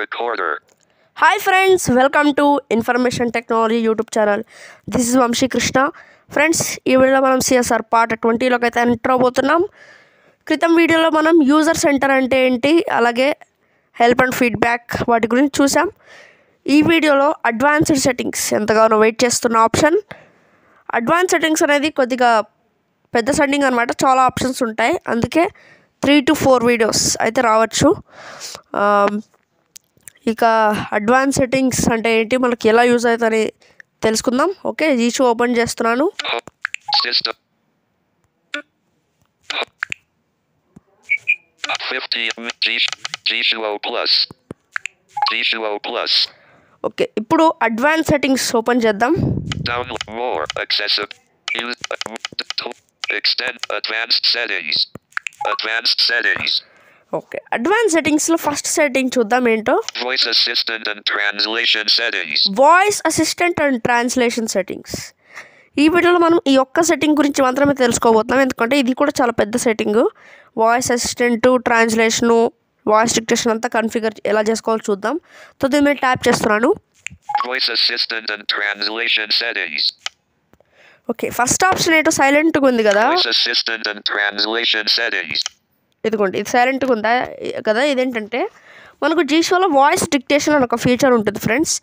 Recorder. Hi friends, welcome to Information Technology YouTube channel. This is Vamshi Krishna. Friends, ఈ వీడియోలో మనం CSR part 20లోకి అయితే enter అవబోతున్నాం. క్రితం వీడియోలో మనం యూజర్ సెంటర్ అంటే ఏంటి, అలాగే హెల్ప్ అండ్ ఫీడ్బ్యాక్ వాటి గురించి చూసాం. ఈ వీడియోలో అడ్వాన్స్డ్ సెట్టింగ్స్, ఎంతగానో వెయిట్ చేస్తున్న ఆప్షన్. అడ్వాన్స్ సెట్టింగ్స్ అనేది కొద్దిగా పెద్ద సెట్టింగ్ అనమాట, చాలా ఆప్షన్స్ ఉంటాయి. అందుకే 3 to 4 వీడియోస్ అయితే రావచ్చు. ఇక అడ్వాన్స్ సెట్టింగ్స్ అంటే ఏంటి, మనకి ఎలా యూజ్ అవుతుందని తెలుసుకుందాం. ఓకే, జీషో ఓపెన్ చేస్తున్నాను. System. 50 G-Show Plus. G-Show Plus. Okay, ఇప్పుడు అడ్వాన్స్ సెట్టింగ్స్ ఓపెన్ చేద్దాం. Download more. Accessible. Use. Extend. Advanced settings. Advanced settings. Okay, advance సెట్టింగ్స్లో ఫస్ట్ సెట్టింగ్ చూద్దాం ఏంటో. Voice assistant and translation settings. Voice assistant and translation settings. ఈ వీడియోలో మనం ఈ ఒక్క సెట్టింగ్ గురించి మాత్రమే తెలుసుకోబోతున్నాం, ఎందుకంటే ఇది కూడా చాలా పెద్ద setting. Voice assistant, translation, voice dictation అంతా కన్ఫిగర్ ఎలా చేసుకోవాలో చూద్దాం. సో దీని మీద ట్యాప్ చేస్తున్నాను. Voice assistant and translation settings. Okay, first option ఏంటో సైలెంట్గా ఉంది కదా. Voice assistant and translation settings. ఇదిగోండి, ఇది సైలెంట్గా ఉందా కదా. ఇదేంటంటే మనకు జీషోలో వాయిస్ డిక్టేషన్ అని ఒక ఫీచర్ ఉంటుంది ఫ్రెండ్స్.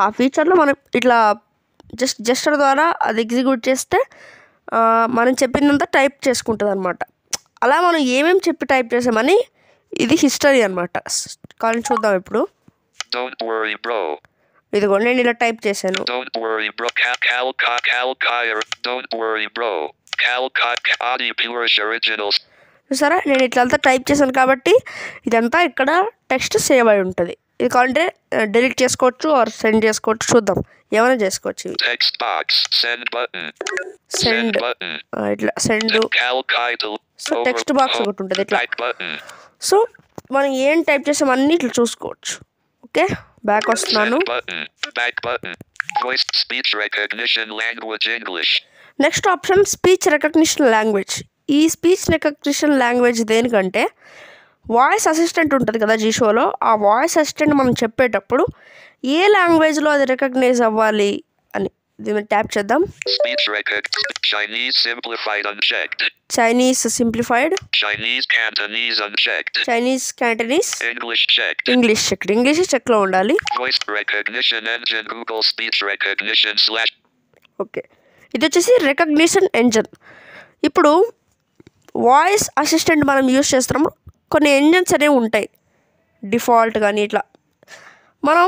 ఆ ఫీచర్లో మనం ఇట్లా జెస్చర్ ద్వారా అది ఎగ్జిక్యూట్ చేస్తే మనం చెప్పిందంతా టైప్ చేసుకుంటుంది అనమాట. అలా మనం ఏమేమి చెప్పి టైప్ చేసామని ఇది హిస్టరీ అనమాట. కానీ చూద్దాం ఇప్పుడు. Don't worry, bro. ఇదిగోండి, నేను ఇలా టైప్ చేశాను. Don't worry, bro. Don't worry, bro. Adi Purish Originals. చూసారా, నేను ఇట్లంతా టైప్ చేశాను కాబట్టి ఇదంతా ఇక్కడ టెక్స్ట్ సేవ్ అయి ఉంటుంది. ఇది కావాలంటే డిలీట్ చేసుకోవచ్చు ఆర్ సెండ్ చేసుకోవచ్చు. చూద్దాం, ఏమైనా చేసుకోవచ్చు. Text box. Send button. Send button. ఇట్లా సెండ్. సో టెక్స్ట్ బాక్స్ ఒకటి ఉంటుంది ఇట్లా. Back button. సో మనం ఏం టైప్ చేసామన్నీ ఇట్లా చూసుకోవచ్చు. ఓకే, బ్యాక్ వస్తున్నాను. Send button. Back button. Voice speech recognition language English. Next option speech recognition language. ఈ స్పీచ్ రికగ్నిషన్ లాంగ్వేజ్ దేనికంటే, వాయిస్ అసిస్టెంట్ ఉంటుంది కదా జీషోలో, ఆ వాయిస్ అసిస్టెంట్ మనం చెప్పేటప్పుడు ఏ లాంగ్వేజ్లో అది రికగ్నైజ్ అవ్వాలి అని దీన్ని ట్యాప్ చేద్దాం. Speech Chinese simplified unchecked. Chinese simplified, Chinese Cantonese unchecked. Chinese Cantonese, English checked. English check. English చెక్లో ఉండాలి. Voice recognition engine Google speech recognition / okay, ఇది వచ్చేసి రికగ్నిషన్ ఎంజిన్. ఇప్పుడు వాయిస్ అసిస్టెంట్ మనం యూస్ చేస్తున్నాము, కొన్ని ఎంజిన్స్ అనేవి ఉంటాయి డిఫాల్ట్. కానీ ఇట్లా మనం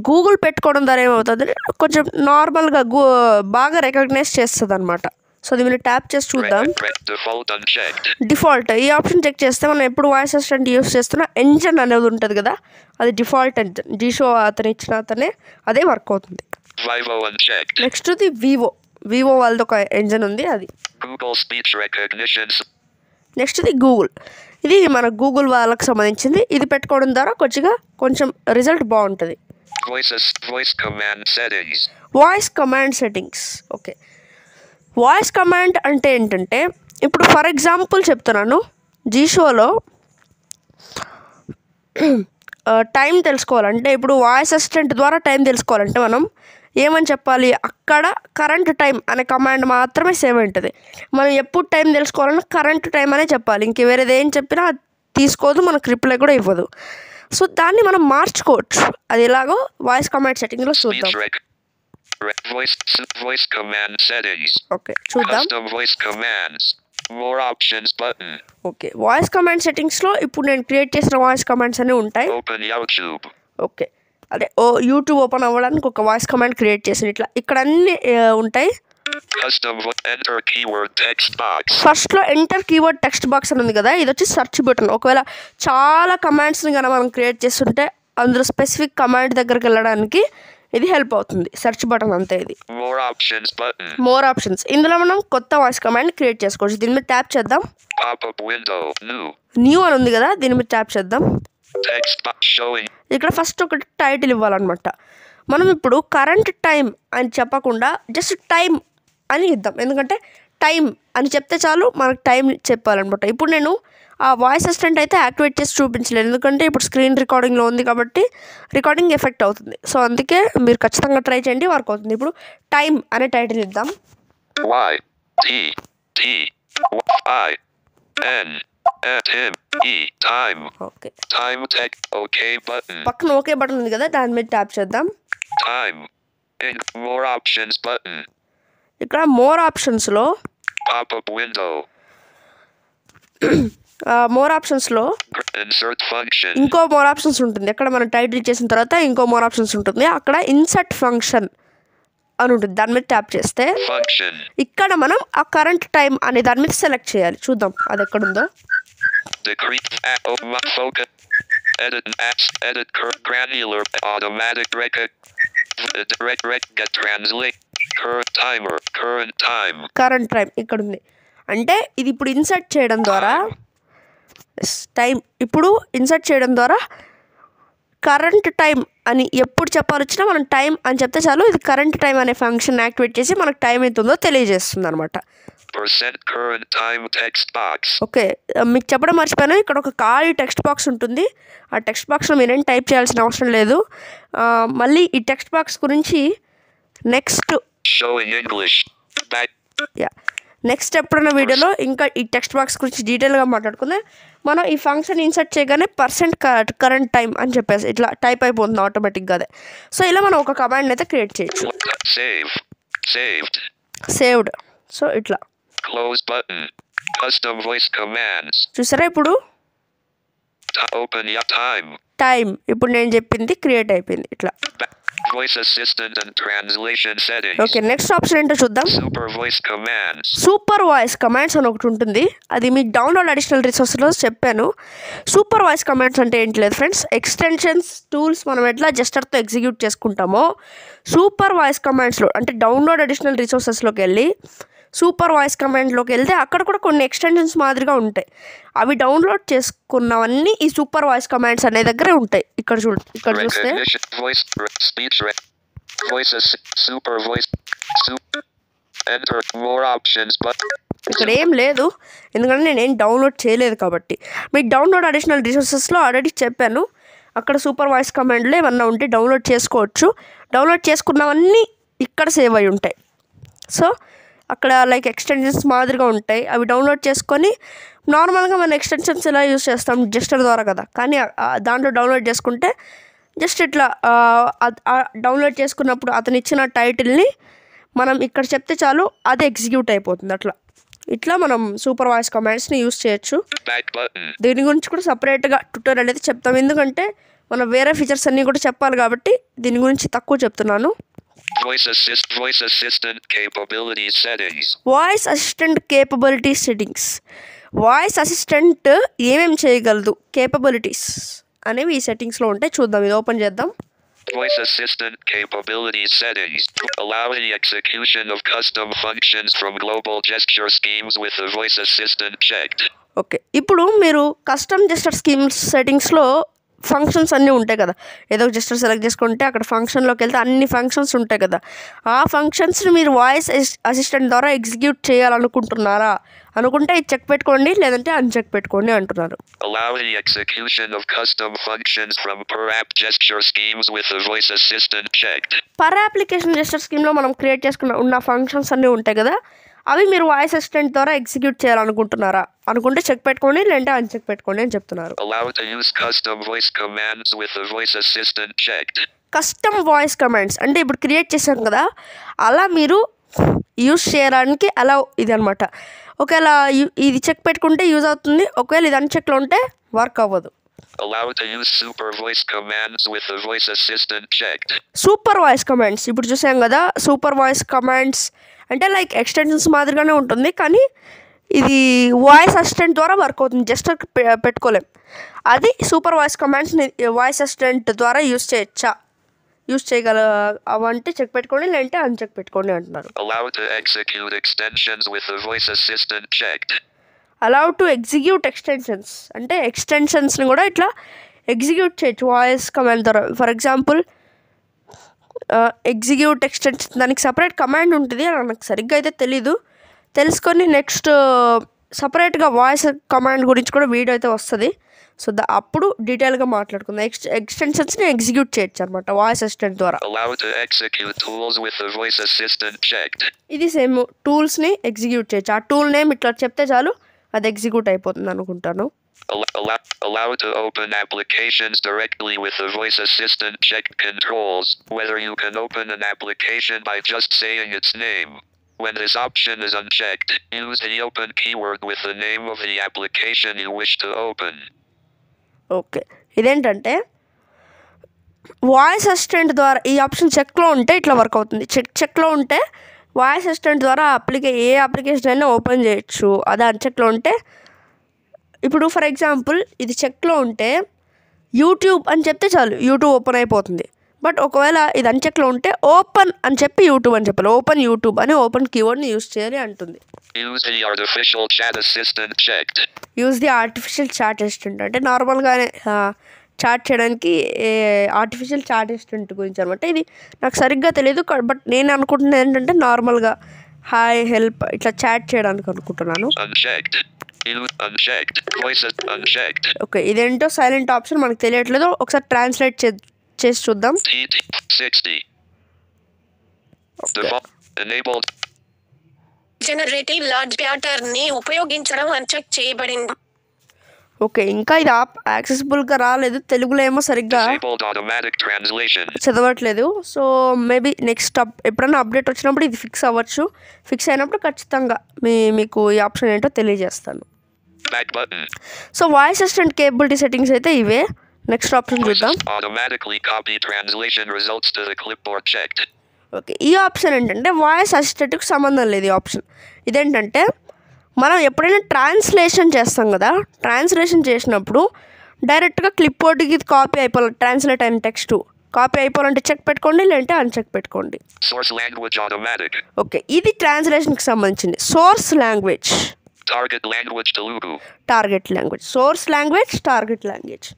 గూగుల్ పెట్టుకోవడం ద్వారా ఏమవుతుంది, కొంచెం నార్మల్గా బాగా రికగ్నైజ్ చేస్తుంది అనమాట. సో దీన్ని ట్యాప్ చేసి చూద్దాం. default unchecked. డిఫాల్ట్ ఈ ఆప్షన్ చెక్ చేస్తే మనం ఎప్పుడు వాయిస్ అసిస్టెంట్ యూస్ చేస్తున్నా ఎంజిన్ అనేది ఉంటుంది కదా, అది డిఫాల్ట్ ఎంజిన్. జీషో అతను ఇచ్చిన అతనే అదే వర్క్ అవుతుంది. Vivo unchecked. నెక్స్ట్ ఇది వివో వాళ్ళది ఒక ఎంజిన్ ఉంది, అది. Google speech recognition. నెక్స్ట్ ఇది గూగుల్. ఇది మన గూగుల్ వాళ్ళకి సంబంధించింది. ఇది పెట్టుకోవడం ద్వారా కొంచెం రిజల్ట్ బాగుంటుంది. Voice command settings. Voice command settings. Okay, voice command అంటే ఏంటంటే, ఇప్పుడు ఫర్ ఎగ్జాంపుల్ చెప్తున్నాను, జీషోలో టైం తెలుసుకోవాలంటే, ఇప్పుడు వాయిస్ అసిస్టెంట్ ద్వారా టైం తెలుసుకోవాలంటే మనం ఏమని చెప్పాలి, అక్కడ కరెంట్ టైం అనే కమాండ్ మాత్రమే సేవ్ ఉంటుంది. మనం ఎప్పుడు టైం తెలుసుకోవాలన్నా కరెంట్ టైం అనే చెప్పాలి. ఇంక వేరేది ఏం చెప్పినా అది తీసుకోదు, మనకు రిప్లై కూడా ఇవ్వదు. సో దాన్ని మనం మార్చుకోవచ్చు. అది ఎలాగో వాయిస్ కమాండ్ సెట్టింగ్లో చూద్దాం. Voice command settings. ఓకే, చూద్దాం. Custom voice commands. More options button. Okay, voice command సెట్టింగ్స్లో ఇప్పుడు నేను క్రియేట్ చేసిన వాయిస్ కమాండ్స్ అన్నీ ఉంటాయి. Open YouTube. ఓకే, అదే యూట్యూబ్ ఓపెన్ అవ్వడానికి ఒక వాయిస్ కమాండ్ క్రియేట్ చేసిన ఇట్లా ఇక్కడ అన్నీ ఉంటాయి. Custom enter keyword text box. ఫస్ట్లో ఎంటర్ కీవర్డ్ టెక్స్ట్ బాక్స్ అని ఉంది కదా, ఇది వచ్చి సెర్చ్ బటన్. ఒకవేళ చాలా కమాండ్స్ని కనుక మనం క్రియేట్ చేస్తుంటే అందులో స్పెసిఫిక్ కమాండ్ దగ్గరికి వెళ్ళడానికి ఇది హెల్ప్ అవుతుంది. సెర్చ్ బటన్ అంతే ఇది. More options button. More options. ఇందులో మనం కొత్త వాయిస్ కమాండ్ క్రియేట్ చేసుకోవచ్చు. దీని మీద ట్యాప్ చేద్దాం. Pop-up window. న్యూ అని ఉంది కదా, దీని మీద ట్యాప్ చేద్దాం. Text box showing. ఇక్కడ ఫస్ట్ ఒకటి టైటిల్ ఇవ్వాలన్నమాట. మనం ఇప్పుడు కరెంట్ టైం అని చెప్పకుండా జస్ట్ టైం అని ఇద్దాం, ఎందుకంటే టైం అని చెప్తే చాలు మనకు టైం చెప్పాలన్నమాట. ఇప్పుడు నేను ఆ వాయిస్ అసిస్టెంట్ అయితే యాక్టివేట్ చేసి చూపించలేదు, ఎందుకంటే ఇప్పుడు స్క్రీన్ రికార్డింగ్లో ఉంది కాబట్టి రికార్డింగ్ ఎఫెక్ట్ అవుతుంది. సో అందుకే మీరు ఖచ్చితంగా ట్రై చేయండి, వర్క్ అవుతుంది. ఇప్పుడు టైం అనే టైటిల్ ఇద్దాం. ఓకే, పక్కన ఓకే బటన్ ఉంది కదా, దాని మీద ట్యాప్ చేద్దాం. ఇక్కడ మోర్ ఆప్షన్స్లో ఇంకో మోర్ ఆప్షన్స్ ఉంటుంది. అక్కడ మనం టైటిల్ చేసిన తర్వాత ఇంకో మోర్ ఆప్షన్స్ ఉంటుంది. అక్కడ ఇన్సర్ట్ ఫంక్షన్ అని ఉంటుంది, దాని మీద ట్యాప్ చేస్తే ఇక్కడ మనం ఆ కరెంట్ టైం అనే దాని మీద సెలెక్ట్ చేయాలి. చూద్దాం అది ఎక్కడుందో. కరెంట్ టైం ఇక్కడ ఉంది. అంటే ఇది ఇప్పుడు ఇన్సర్ట్ చేయడం ద్వారా టైం ఇప్పుడు ఇన్సర్ట్ చేయడం ద్వారా కరెంట్ టైం అని ఎప్పుడు చెప్పాలొచ్చినా మనం టైం అని చెప్తే చాలు, ఇది కరెంట్ టైం అనే ఫంక్షన్ యాక్టివేట్ చేసి మనకు టైం ఎంత ఉందో తెలియజేస్తుంది అనమాట. ఓకే, మీకు చెప్పడం మర్చిపోయాను, ఇక్కడ ఒక ఖాళీ టెక్స్ట్ బాక్స్ ఉంటుంది. ఆ టెక్స్ట్ బాక్స్లో మీరేం టైప్ చేయాల్సిన అవసరం లేదు. మళ్ళీ ఈ టెక్స్ట్ బాక్స్ గురించి నెక్స్ట్ ఎప్పుడున్న వీడియోలో ఇంకా ఈ టెక్స్ట్ బాక్స్ గురించి డీటెయిల్గా మాట్లాడుకుందాం. మనం ఈ ఫంక్షన్ ఇన్సర్ట్ చేయగానే కరెంట్ టైం అని చెప్పేసి ఇట్లా టైప్ అయిపోతుంది ఆటోమేటిక్గా అదే. సో ఇలా మనం ఒక కమాండ్ అయితే క్రియేట్ చేయొచ్చు. సేవ్డ్. సో ఇట్లా చూసారా, ఇప్పుడు టైం ఇప్పుడు నేను చెప్పింది క్రియేట్ అయిపోయింది ఇట్లా. ఓకే, నెక్స్ట్ ఆప్షన్ ఏంటో చూద్దాం. సూపర్ వాయిస్ కమాండ్స్ అని ఒకటి ఉంటుంది, అది మీకు డౌన్లోడ్ అడిషనల్ రిసోర్స్లో చెప్పాను. సూపర్ వాయిస్ కమాండ్స్ అంటే ఏంటి లేదు ఫ్రెండ్స్, ఎక్స్టెన్షన్స్ టూల్స్ మనం ఎట్లా జస్టర్తో ఎగ్జిక్యూట్ చేసుకుంటామో సూపర్ వాయిస్ కమాండ్స్లో అంటే డౌన్లోడ్ అడిషనల్ రిసోర్సెస్లోకి వెళ్ళి సూపర్ వాయిస్ కమాండ్లోకి వెళ్తే అక్కడ కూడా కొన్ని ఎక్స్టెన్షన్స్ మాదిరిగా ఉంటాయి. అవి డౌన్లోడ్ చేసుకున్నవన్నీ ఈ సూపర్ వాయిస్ కమాండ్స్ అనే దగ్గరే ఉంటాయి. ఇక్కడ ఇక్కడ చూస్తే ఇక్కడ ఏం లేదు, ఎందుకంటే నేనేం డౌన్లోడ్ చేయలేదు కాబట్టి. మీకు డౌన్లోడ్ అడిషనల్ రిసోర్సెస్లో ఆల్రెడీ చెప్పాను, అక్కడ సూపర్ వాయిస్ కమాండ్లో ఏమన్నా ఉంటే డౌన్లోడ్ చేసుకోవచ్చు. డౌన్లోడ్ చేసుకున్నవన్నీ ఇక్కడ సేవ్ అయి ఉంటాయి. సో అక్కడ లైక్ ఎక్స్టెన్షన్స్ మాదిరిగా ఉంటాయి, అవి డౌన్లోడ్ చేసుకొని నార్మల్గా మన ఎక్స్టెన్షన్స్ ఎలా యూజ్ చేస్తాం జస్టర్ ద్వారా కదా, కానీ దాంట్లో డౌన్లోడ్ చేసుకుంటే జస్ట్ ఇట్లా డౌన్లోడ్ చేసుకున్నప్పుడు అతను ఇచ్చిన టైటిల్ని మనం ఇక్కడ చెప్తే చాలు అది ఎగ్జిక్యూట్ అయిపోతుంది. అట్లా ఇట్లా మనం సూపర్ వాయిస్ కమాండ్స్ని యూజ్ చేయొచ్చు. దీని గురించి కూడా సపరేట్గా ట్యూటోరియల్ అయితే చెప్తాం, ఎందుకంటే మనం వేరే ఫీచర్స్ అన్నీ కూడా చెప్పాలి కాబట్టి దీని గురించి తక్కువ చెప్తున్నాను. Voice assistant capability settings. Voice assistant capability settings. Voice assistant ఏమేమి చేయగలదు కేపబిలిటీస్ అనేవి ఈ సెట్టింగ్స్లో ఉంటాయి. చూద్దాం, ఇది ఓపెన్ చేద్దాం. Voice assistant capability settings. Allow the execution of custom functions from global gesture schemes with the voice assistant checked. Okay, ఇప్పుడు మీరు కస్టమ్ జెస్చర్ స్కీమ్స్ సెట్టింగ్స్లో ఫంక్షన్స్ అన్నీ ఉంటాయి కదా, ఏదో జెస్చర్ సెలెక్ట్ చేసుకుంటే అక్కడ ఫంక్షన్లోకి వెళ్తే అన్ని ఫంక్షన్స్ ఉంటాయి కదా, ఆ ఫంక్షన్స్ని మీరు వాయిస్ అసిస్టెంట్ ద్వారా ఎగ్జిక్యూట్ చేయాలనుకుంటున్నారా? అనుకుంటే ఇది చెక్ పెట్టుకోండి, లేదంటే అన్చెక్ పెట్టుకోండి అంటున్నారు. Allow the execution of custom functions from per app gesture schemes with the voice assistant checked. Per application gesture స్కీమ్లో మనం క్రియేట్ చేసుకున్న ఉన్న ఫంక్షన్స్ అన్నీ ఉంటాయి కదా, అవి మీరు వాయిస్ అసిస్టెంట్ ద్వారా ఎగ్జిక్యూట్ చేయాలనుకుంటున్నారా? అనుకుంటే చెక్ పెట్టుకోండి, లేదంటే అన్చెక్ పెట్టుకోండి అని చెప్తున్నారు. Allow to use custom voice commands with the voice assistant checked. Custom voice commands అంటే ఇప్పుడు క్రియేట్ చేశాం కదా, అలా మీరు యూజ్ చేయడానికి అలా ఇది అనమాట. ఒకవేళ ఇది చెక్ పెట్టుకుంటే యూజ్ అవుతుంది, ఒకవేళ ఇది అన్చెక్లో ఉంటే వర్క్ అవ్వదు. Allow to use super voice commands with the voice assistant checked. Super voice commands ఇప్పుడు చూసాం కదా, సూపర్ వాయిస్ కమాండ్స్ అంటే లైక్ ఎక్స్టెన్షన్స్ మాదిరిగానే ఉంటుంది, కానీ ఇది వాయిస్ అసిస్టెంట్ ద్వారా వర్క్ అవుతుంది, జస్ట్ పెట్టుకోలేం. అది సూపర్ వాయిస్ కమాండ్స్ని వాయిస్ అసిస్టెంట్ ద్వారా యూజ్ చేయగల అవంటే చెక్ పెట్టుకోండి, లేదంటే అన్చెక్ పెట్టుకోండి అంటున్నారు. Allow to execute extensions with the voice assistant checked. Allow to execute extensions అంటే ఎక్స్టెన్షన్స్ని కూడా ఇట్లా ఎగ్జిక్యూట్ చేయొచ్చు వాయిస్ కమాండ్ ద్వారా. ఫర్ ఎగ్జాంపుల్ ఎగ్జిక్యూట్ ఎక్స్టెన్షన్ దానికి సపరేట్ కమాండ్ ఉంటుంది, నాకు సరిగ్గా అయితే తెలీదు, తెలుసుకొని నెక్స్ట్ సపరేట్గా వాయిస్ కమాండ్ గురించి కూడా వీడియో అయితే వస్తుంది. సో అప్పుడు డీటెయిల్గా మాట్లాడుకుందాం. ఎక్స్టెన్షన్స్ని ఎగ్జిక్యూట్ చేయొచ్చు అనమాట వాయిస్ అసిస్టెంట్ ద్వారా. ఇది సేమ్ టూల్స్ని ఎగ్జిక్యూట్ చేయొచ్చు. ఆ టూల్ నేమ్ ఇట్లా చెప్తే చాలు అది ఎగ్జిక్యూట్ అయిపోతుంది అనుకుంటాను. Allow to open applications directly with the voice assistant. Check controls whether you can open an application by just saying its name. When this option is unchecked, use the open keyword with the name of the application you wish to open. Okay, ఇదేంటంటే voice assistant ద్వారా ఈ option చెక్లో ఉంటే ఇట్లా work అవుతుంది. చెక్లో ఉంటే voice assistant ద్వారా ఏ application అయినా open చేయొచ్చు. అది అన్చెక్లో ఉంటే, ఇప్పుడు ఫర్ ఎగ్జాంపుల్ ఇది చెక్లో ఉంటే యూట్యూబ్ అని చెప్తే చాలు యూట్యూబ్ ఓపెన్ అయిపోతుంది. బట్ ఒకవేళ ఇది అన్చెక్లో ఉంటే ఓపెన్ అని చెప్పి యూట్యూబ్ అని చెప్పాలి. ఓపెన్ యూట్యూబ్ అని ఓపెన్ కీవర్డ్ని యూజ్ చేయాలి అంటుంది. Use the artificial chat assistant అంటే నార్మల్గానే చాట్ చేయడానికి ఆర్టిఫిషియల్ చాట్ అసిస్టెంట్ గురించి అనమాట. ఇది నాకు సరిగ్గా తెలియదు, బట్ నేను అనుకుంటున్నది ఏంటంటే నార్మల్గా హాయ్ హెల్ప్ ఇట్లా చాట్ చేయడానికి అనుకుంటున్నాను. ఓకే, ఇదేంటో సైలెంట్ ఆప్షన్ మనకు తెలియట్లేదు. ఒకసారి ట్రాన్స్లేట్ చేసి చూద్దాం. జనరేటివ్ లార్జ్ ప్యాటర్న్ ని ఉపయోగించడం అన్చెక్ చేయబడింది. ఓకే, ఇంకా ఇది యాక్సెసిబుల్గా రాలేదు. తెలుగులో ఏమో సరిగ్గా చదవట్లేదు. సో మేబీ నెక్స్ట్ ఎప్పుడైనా అప్డేట్ వచ్చినప్పుడు ఇది ఫిక్స్ అవ్వచ్చు. ఫిక్స్ అయినప్పుడు ఖచ్చితంగా మీకు ఈ ఆప్షన్ ఏంటో తెలియజేస్తాను. So voice assistant capability settings అయితే ఇవే. నెక్స్ట్ ఆప్షన్ చూద్దాం. ఓకే, ఈ ఆప్షన్ ఏంటంటే వాయిస్ అసిస్టెంట్కి సంబంధం లేదు. ఈ ఆప్షన్ ఇదేంటంటే మనం ఎప్పుడైనా ట్రాన్స్లేషన్ చేస్తాం కదా, ట్రాన్స్లేషన్ చేసినప్పుడు డైరెక్ట్గా క్లిప్ బోర్డ్కి కాపీ అయిపోవాలి. ట్రాన్స్లేట్ అయిన టెక్స్ట్ కాపీ అయిపోవాలంటే చెక్ పెట్టుకోండి, లేదంటే అన్చెక్ పెట్టుకోండి. ఓకే, ఇది ట్రాన్స్లేషన్కి సంబంధించింది. Source language, target language, source language, target language.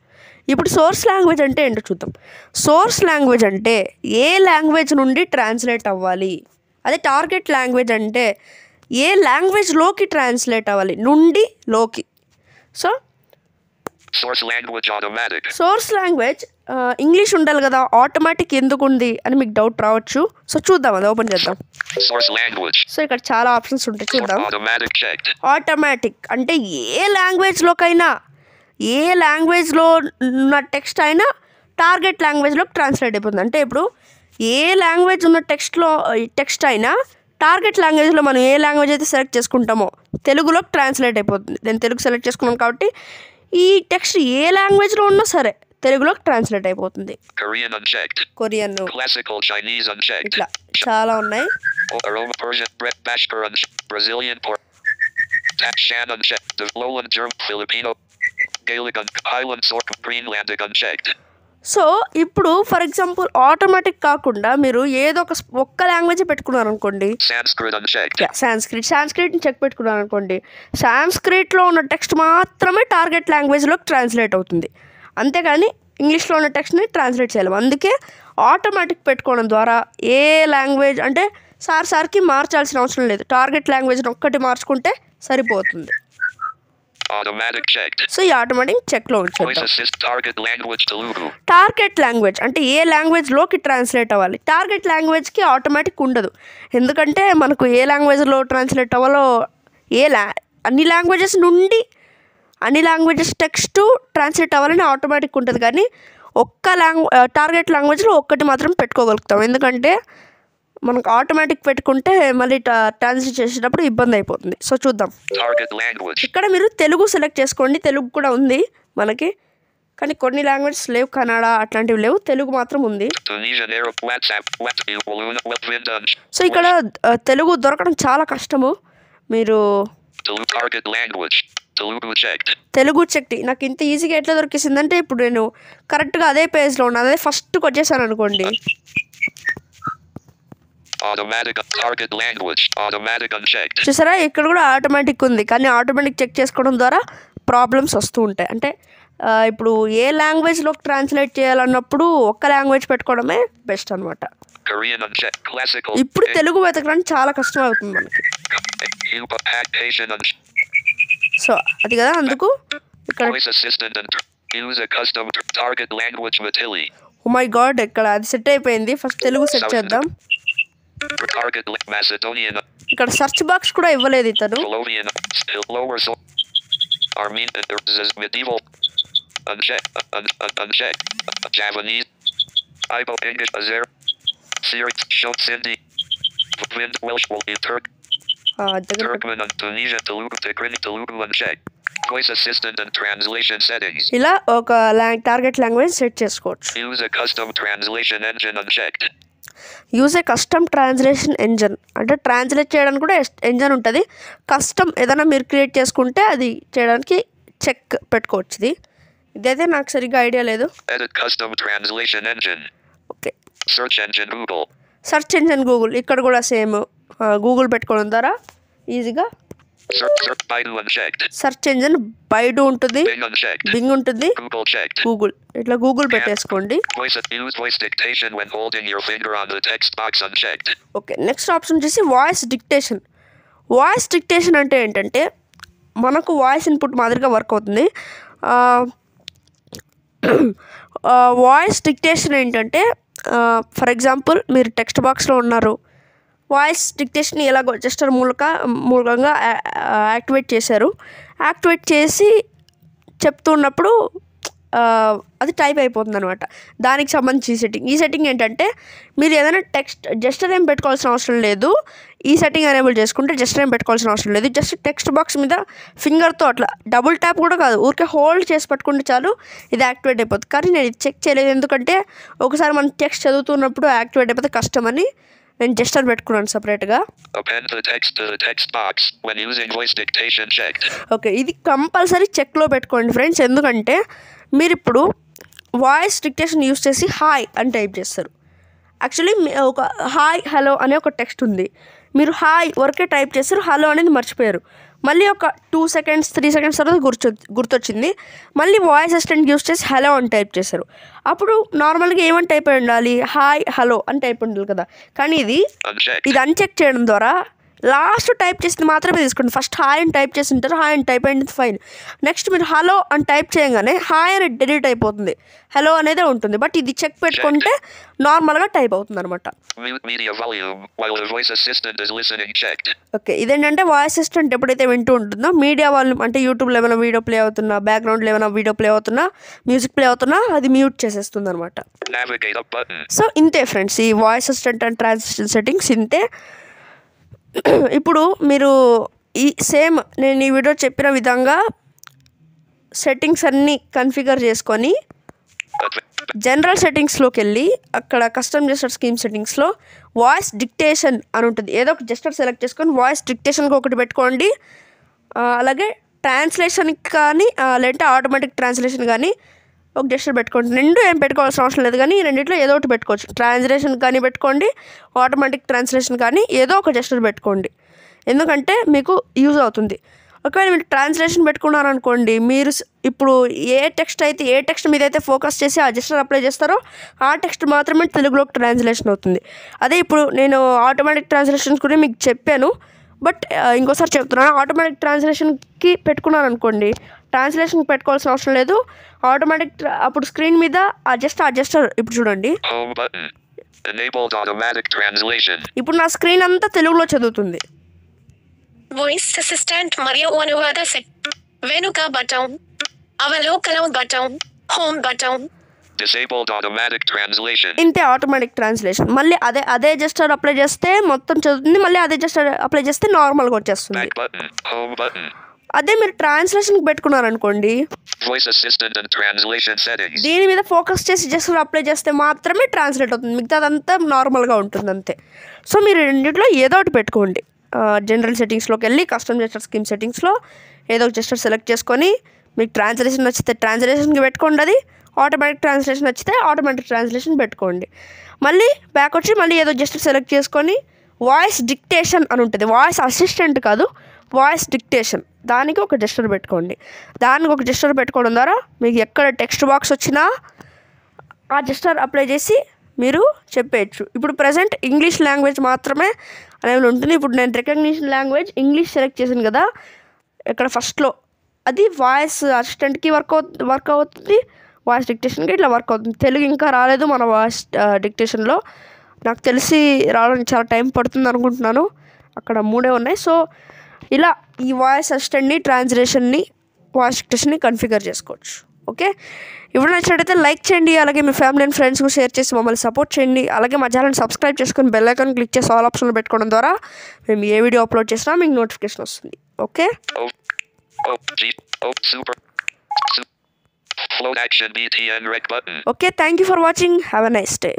ఇప్పుడు సోర్స్ లాంగ్వేజ్ అంటే ఏంటో చూద్దాం. సోర్స్ లాంగ్వేజ్ అంటే ఏ లాంగ్వేజ్ నుండి ట్రాన్స్లేట్ అవ్వాలి. అదే టార్గెట్ లాంగ్వేజ్ అంటే ఏ లాంగ్వేజ్లోకి ట్రాన్స్లేట్ అవ్వాలి, నుండి లోకి. సో సోర్స్ లాంగ్వేజ్ ఇంగ్లీష్ ఉండాలి కదా, ఆటోమేటిక్ ఎందుకు ఉంది అని మీకు డౌట్ రావచ్చు. సో చూద్దాం, అది ఓపెన్ చేద్దాం. సో ఇక్కడ చాలా ఆప్షన్స్ ఉంటాయి, చూద్దాం. ఆటోమేటిక్ అంటే ఏ లాంగ్వేజ్లోకైనా, ఏ లాంగ్వేజ్లో ఉన్న టెక్స్ట్ అయినా టార్గెట్ లాంగ్వేజ్లోకి ట్రాన్స్లేట్ అయిపోతుంది. అంటే ఇప్పుడు ఏ లాంగ్వేజ్ ఉన్న టెక్స్ట్ అయినా టార్గెట్ లాంగ్వేజ్లో మనం ఏ లాంగ్వేజ్ అయితే సెలెక్ట్ చేసుకుంటామో తెలుగులోకి ట్రాన్స్లేట్ అయిపోతుంది. నేను తెలుగు సెలెక్ట్ చేసుకున్నాను కాబట్టి ఈ టెక్స్ట్ ఏ లాంగ్వేజ్లో ఉన్నా సరే తెలుగులోకి ట్రాన్స్లేట్ అయిపోతుంది. కొరియన్, ఇట్లా చాలా ఉన్నాయి. సో ఇప్పుడు ఫర్ ఎగ్జాంపుల్ ఆటోమేటిక్ కాకుండా మీరు ఏదో ఒక్క లాంగ్వేజ్ పెట్టుకున్నారు అనుకోండి, సాంస్క్రిట్ని చెక్ పెట్టుకున్నారు అనుకోండి, సాంస్క్రిట్లో ఉన్న టెక్స్ట్ మాత్రమే టార్గెట్ లాంగ్వేజ్లోకి ట్రాన్స్లేట్ అవుతుంది. అంతేగాని ఇంగ్లీష్లో ఉన్న టెక్స్ట్ని ట్రాన్స్లేట్ చేయలేము. అందుకే ఆటోమేటిక్ పెట్టుకోవడం ద్వారా ఏ లాంగ్వేజ్ అంటే సార్కి మార్చాల్సిన అవసరం లేదు. టార్గెట్ లాంగ్వేజ్ని ఒక్కటి మార్చుకుంటే సరిపోతుంది. సో ఈ ఆటోమేటిక్ చెక్లో ఉంచాలి. టార్గెట్ లాంగ్వేజ్ అంటే ఏ లాంగ్వేజ్లోకి ట్రాన్స్లేట్ అవ్వాలి. టార్గెట్ లాంగ్వేజ్కి ఆటోమేటిక్ ఉండదు, ఎందుకంటే మనకు ఏ లాంగ్వేజ్లో ట్రాన్స్లేట్ అవ్వాలో అన్ని లాంగ్వేజెస్ నుండి అన్ని లాంగ్వేజెస్ టెక్స్ట్ ట్రాన్స్లేట్ అవ్వాలని ఆటోమేటిక్ ఉంటుంది. కానీ టార్గెట్ లాంగ్వేజ్లో ఒక్కటి మాత్రం పెట్టుకోగలుగుతాం, ఎందుకంటే మనకు ఆటోమేటిక్ పెట్టుకుంటే మళ్ళీ ట్రాన్స్లేట్ చేసేటప్పుడు ఇబ్బంది అయిపోతుంది. సో చూద్దాం. ఇక్కడ మీరు తెలుగు సెలెక్ట్ చేసుకోండి. తెలుగు కూడా ఉంది మనకి, కానీ కొన్ని లాంగ్వేజెస్ లేవు, కన్నడ అట్లాంటివి లేవు, తెలుగు మాత్రం ఉంది. సో ఇక్కడ తెలుగు దొరకడం చాలా కష్టము. మీరు తెలుగు చెక్ నాకు ఇంత ఈజీగా ఎట్లా దొరికేసిందంటే, ఇప్పుడు నేను కరెక్ట్గా అదే పేజ్లో ఉన్నాను, అదే ఫస్ట్కి వచ్చేసాను అనుకోండి. చూసారా, ఇక్కడ కూడా ఆటోమేటిక్ ఉంది, కానీ ఆటోమేటిక్ చెక్ చేసుకోవడం ద్వారా ప్రాబ్లమ్స్ వస్తూ ఉంటాయి. అంటే ఇప్పుడు ఏ లాంగ్వేజ్లోకి ట్రాన్స్లేట్ చేయాలన్నప్పుడు ఒక్క లాంగ్వేజ్ పెట్టుకోవడమే బెస్ట్ అనమాట. Korean unchecked. Classical. ఇప్పుడు తెలుగు వెతకడానికి చాలా కష్టం అవుతుంది మనకి. Patient సో అది కదా, అందుకు ఇక్కడ voice assistant and use a custom target language Matili. Oh my god, ఇక్కడ అది సెట్ అయిపోయింది. ఫస్ట్ తెలుగు సెట్ చేద్దాం. Target Macedonian. ఇక్కడ సెర్చ్ బాక్స్ కూడా ఇవ్వలేదు ఇతను. Slovenian. Lower Armenian. Medieval. Unchecked. Javanese. Ibo English Azer. Syriac. Shot Sindhi. Wind Welsh will be Turkmen and Tunisian Telugu Tigrinya Telugu unchecked. Voice assistant and translation settings. ఇలా ఒక target language set చేసుకోవచ్చు. Use a custom translation engine unchecked. Use a custom translation engine అంటే translate చేయడానికి కూడా engine ఉంటుంది. Custom ఏదైనా మీరు create చేసుకుంటే అది చేయడానికి చెక్ పెట్టుకోవచ్చు. ఇదైతే నాకు సరిగ్గా ఐడియా లేదు. Edit custom translation engine. Okay, Search engine Google. Search engine Google. ఇక్కడ కూడా సేమ్ గూగుల్ పెట్టుకోవడం ద్వారా ఈజీగా Search Baidu unchecked. Search engine Baidu ఉంటుంది, Bing unchecked. బింగ్ ఉంటుంది, Google checked. గూగుల్. ఇట్లా గూగుల్ పెట్టేసుకోండి. Use voice dictation when holding your finger on the text box unchecked. Okay, next option వచ్చేసి వాయిస్ డిక్టేషన్. వాయిస్ డిక్టేషన్ అంటే ఏంటంటే మనకు voice input మాదిరిగా work అవుతుంది. వాయిస్ డిక్టేషన్ ఏంటంటే ఫర్ ఎగ్జాంపుల్ మీరు టెక్స్ట్ బాక్స్లో ఉన్నారు, వాయిస్ డిక్టేషన్ ఎలాగో జస్టర్ మూలంగా యాక్టివేట్ చేశారు. యాక్టివేట్ చేసి చెప్తున్నప్పుడు అది టైప్ అయిపోతుంది అనమాట. దానికి సంబంధించి ఈ సెట్టింగ్ ఏంటంటే మీరు ఏదైనా జస్టర్ ఏం పెట్టుకోవాల్సిన అవసరం లేదు. ఈ సెట్టింగ్ ఎనేబుల్ చేసుకుంటే జస్టర్ ఏం పెట్టుకోవాల్సిన అవసరం లేదు. జస్ట్ టెక్స్ట్ బాక్స్ మీద ఫింగర్తో అట్లా డబుల్ ట్యాప్ కూడా కాదు, ఊరికే హోల్డ్ చేసి పట్టుకుంటే చాలు ఇది యాక్టివేట్ అయిపోతుంది. కానీ నేను ఇది చెక్ చేయలేదు, ఎందుకంటే ఒకసారి మనం టెక్స్ట్ చదువుతున్నప్పుడు యాక్టివేట్ అయిపోతే కష్టమని నేను జస్టర్ పెట్టుకున్నాను సపరేట్గా. Append the text to the text box when using voice dictation checked. Okay, ఇది కంపల్సరీ చెక్లో పెట్టుకోండి ఫ్రెండ్స్. ఎందుకంటే మీరు ఇప్పుడు వాయిస్ డిక్టేషన్ యూస్ చేసి హాయ్ అని టైప్ చేస్తారు. యాక్చువల్లీ ఒక హాయ్ హలో అనే ఒక టెక్స్ట్ ఉంది, మీరు హాయ్ వరకే టైప్ చేస్తారు, హలో అనేది మర్చిపోయారు. మళ్ళీ ఒక 2 seconds 3 seconds తర్వాత గుర్తొచ్చింది, మళ్ళీ వాయిస్ అసిస్టెంట్ యూస్ చేసి హలో అని టైప్ చేశారు. అప్పుడు నార్మల్గా ఏమని టైప్ అయి ఉండాలి, హాయ్ హలో అని టైప్ ఉండాలి కదా. కానీ ఇది అన్చెక్ చేయడం ద్వారా లాస్ట్ టైప్ చేసింది మాత్రమే తీసుకోండి. ఫస్ట్ హాయ్ అని టైప్ చేసి ఉంటారు, హాయ్ అని టైప్ అయింది ఫైన్. నెక్స్ట్ మీరు హలో అని టైప్ చేయగానే హాయ్ అని డిలీట్ అయిపోతుంది, హలో అనేదే ఉంటుంది. బట్ ఇది చెక్ పెట్టుకుంటే నార్మల్గా టైప్ అవుతుంది అనమాట. ఓకే, ఇదేంటంటే వాయిస్ అసిస్టెంట్ ఎప్పుడైతే వింటూ ఉంటుందో మీడియా వాల్యూమ్ అంటే యూట్యూబ్లో ఏమైనా వీడియో ప్లే అవుతున్నా, బ్యాక్గ్రౌండ్లో ఏమైనా వీడియో ప్లే అవుతున్నా, మ్యూజిక్ ప్లే అవుతున్నా అది మ్యూట్ చేసేస్తుంది అనమాట. సో ఇంతే ఫ్రెండ్స్, ఈ voice assistant and translation settings ఇంతే. ఇప్పుడు మీరు ఈ సేమ్ నేను ఈ వీడియో చెప్పిన విధంగా సెట్టింగ్స్ అన్నీ కన్ఫిగర్ చేసుకొని జనరల్ సెట్టింగ్స్లోకి వెళ్ళి అక్కడ కస్టమ్ జెస్టర్ స్కీమ్ సెట్టింగ్స్లో వాయిస్ డిక్టేషన్ అని ఉంటుంది. ఏదో ఒక జెస్టర్ సెలెక్ట్ చేసుకొని వాయిస్ డిక్టేషన్కి ఒకటి పెట్టుకోండి. అలాగే ట్రాన్స్లేషన్కి కానీ లేదంటే ఆటోమేటిక్ ట్రాన్స్లేషన్ కానీ ఒక జెస్టర్ పెట్టుకోండి. రెండు ఏం పెట్టుకోవాల్సిన అవసరం లేదు, కానీ రెండిట్లో ఏదో ఒకటి పెట్టుకోవచ్చు. ట్రాన్స్లేషన్ కానీ పెట్టుకోండి, ఆటోమేటిక్ ట్రాన్స్లేషన్ కానీ ఏదో ఒక జెస్టర్ పెట్టుకోండి, ఎందుకంటే మీకు యూజ్ అవుతుంది. ఒకవేళ మీరు ట్రాన్స్లేషన్ పెట్టుకున్నారనుకోండి, మీరు ఇప్పుడు ఏ టెక్స్ట్ మీద అయితే ఫోకస్ చేసి ఆ జెస్టర్ అప్లై చేస్తారో ఆ టెక్స్ట్ మాత్రమే తెలుగులోకి ట్రాన్స్లేషన్ అవుతుంది. అదే ఇప్పుడు నేను ఆటోమేటిక్ ట్రాన్స్లేషన్ కూడా మీకు చెప్పాను, బట్ ఇంకోసారి చెప్తున్నాను. ఆటోమేటిక్ ట్రాన్స్లేషన్కి పెట్టుకున్నాను అనుకోండి, ట్రాన్స్లేషన్కి పెట్టుకోవాల్సిన అవసరం లేదు. ఆటోమేటిక్ అప్పుడు స్క్రీన్ మీద ఆ జెస్టర్ ఇప్పుడు చూడండి, ఇప్పుడు నా స్క్రీన్ అంతా తెలుగులో చదువుతుంది. వాయిస్ అసిస్టెంట్ మరియు అనువాద సెట్ వెనుక బటన్, అవలోకనం button, home button. Disabled automatic translation. ఇంతే ఆటోమేటిక్ ట్రాన్స్లేషన్. మళ్ళీ అదే జెస్టర్ అప్లై చేస్తే మొత్తం చదువుతుంది, మళ్ళీ అదే జెస్టర్ అప్లై చేస్తే నార్మల్గా వచ్చేస్తుంది. అదే మీరు ట్రాన్స్లేషన్కి పెట్టుకున్నారనుకోండి, voice assistant and translation settings దీని మీద ఫోకస్ చేసి జెస్టర్ అప్లై చేస్తే మాత్రమే ట్రాన్స్లేట్ అవుతుంది, మిగతాదంతా నార్మల్గా ఉంటుంది అంతే. సో మీరు రెండింటిలో ఏదో ఒకటి పెట్టుకోండి. జనరల్ సెట్టింగ్స్లోకి వెళ్ళి కస్టమ్ జెస్టర్ స్కీమ్ సెట్టింగ్స్లో ఏదో ఒక జెస్టర్ సెలెక్ట్ చేసుకొని మీకు ట్రాన్స్లేషన్ నచ్చితే ట్రాన్స్లేషన్కి పెట్టుకోండి, అది ఆటోమేటిక్ ట్రాన్స్లేషన్ నచ్చితే ఆటోమేటిక్ ట్రాన్స్లేషన్ పెట్టుకోండి. మళ్ళీ బ్యాక్ వచ్చి మళ్ళీ ఏదో జస్ట్ సెలెక్ట్ చేసుకొని వాయిస్ డిక్టేషన్ అని ఉంటుంది. వాయిస్ అసిస్టెంట్ కాదు, వాయిస్ డిక్టేషన్, దానికి ఒక జెస్చర్ పెట్టుకోండి. దానికి ఒక జెస్చర్ పెట్టుకోవడం ద్వారా మీకు ఎక్కడ టెక్స్ట్ బాక్స్ వచ్చినా ఆ జెస్చర్ అప్లై చేసి మీరు చెప్పేయచ్చు. ఇప్పుడు ప్రజెంట్ ఇంగ్లీష్ లాంగ్వేజ్ మాత్రమే అనేవి ఉంటుంది. ఇప్పుడు నేను రికగ్నిషన్ లాంగ్వేజ్ ఇంగ్లీష్ సెలెక్ట్ చేశాను కదా, ఇక్కడ ఫస్ట్లో అది వాయిస్ అసిస్టెంట్కి వర్క్ అవుతుంది, వాయిస్ డిక్టేషన్కి ఇట్లా వర్క్ అవుతుంది. తెలుగు ఇంకా రాలేదు మన వాయిస్ డిక్టేషన్లో, నాకు తెలిసి రావడానికి చాలా టైం పడుతుంది అనుకుంటున్నాను. అక్కడ 3 ఉన్నాయి. సో ఇలా ఈ వాయిస్ అసిస్టెంట్ని, ట్రాన్స్లేషన్ని, వాయిస్ డిక్టేషన్ని కన్ఫిగర్ చేసుకోవచ్చు. ఓకే, ఇప్పుడు నచ్చినట్టయితే లైక్ చేయండి, అలాగే మీ ఫ్యామిలీ అండ్ ఫ్రెండ్స్కి షేర్ చేసి మమ్మల్ని సపోర్ట్ చేయండి. అలాగే మా ఛానల్ సబ్స్క్రైబ్ చేసుకొని బెల్ ఐకాన్ క్లిక్ చేసి ఆల్ ఆప్షన్లో పెట్టుకోవడం ద్వారా మేము ఏ వీడియో అప్లోడ్ చేసినా మీకు నోటిఫికేషన్ వస్తుంది. Okay, Float action BTN rec button. Okay, thank you for watching. Have a nice day.